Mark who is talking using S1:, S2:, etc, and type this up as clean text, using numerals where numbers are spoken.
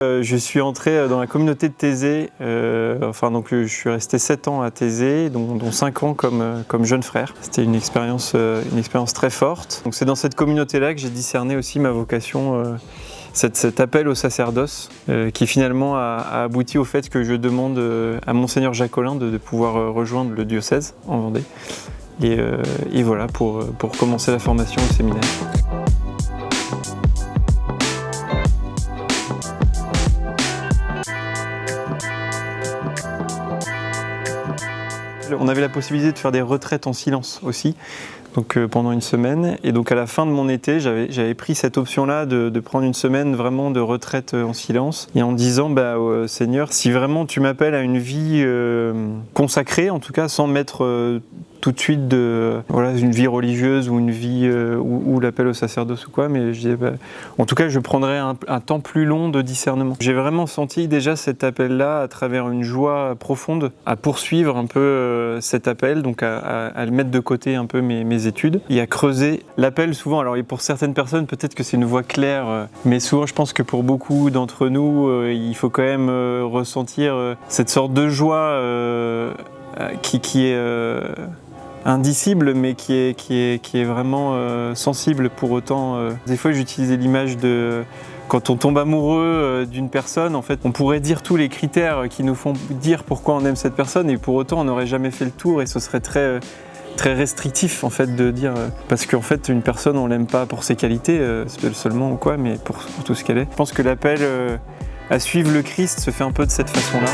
S1: Je suis entré dans la communauté de Thésée, je suis resté 7 ans à Thésée, dont 5 ans comme jeune frère. C'était une expérience très forte. Donc c'est dans cette communauté-là que j'ai discerné aussi ma vocation, cet appel au sacerdoce, qui finalement a abouti au fait que je demande à Monseigneur Jacolin de pouvoir rejoindre le diocèse en Vendée. Et voilà, pour commencer la formation au séminaire. On avait la possibilité de faire des retraites en silence aussi, donc pendant une semaine. Et donc à la fin de mon été, j'avais pris cette option-là de prendre une semaine vraiment de retraite en silence. Et en disant, Seigneur, si vraiment tu m'appelles à une vie consacrée, en tout cas sans mettre tout de suite une vie religieuse ou une vie ou l'appel au sacerdoce ou quoi, mais je disais, en tout cas je prendrais un temps plus long de discernement. J'ai vraiment senti déjà cet appel-là à travers une joie profonde à poursuivre un peu cet appel, donc à le mettre de côté un peu mes études et à creuser l'appel souvent. Alors pour certaines personnes peut-être que c'est une voie claire, mais souvent je pense que pour beaucoup d'entre nous il faut quand même ressentir cette sorte de joie qui est indicible, mais qui est vraiment sensible pour autant. Des fois j'utilisais l'image de quand on tombe amoureux d'une personne, en fait on pourrait dire tous les critères qui nous font dire pourquoi on aime cette personne, et pour autant on n'aurait jamais fait le tour, et ce serait très restrictif en fait de dire parce qu'en fait une personne on l'aime pas pour ses qualités seulement ou quoi, mais pour tout ce qu'elle est. Je pense que l'appel à suivre le Christ se fait un peu de cette façon-là.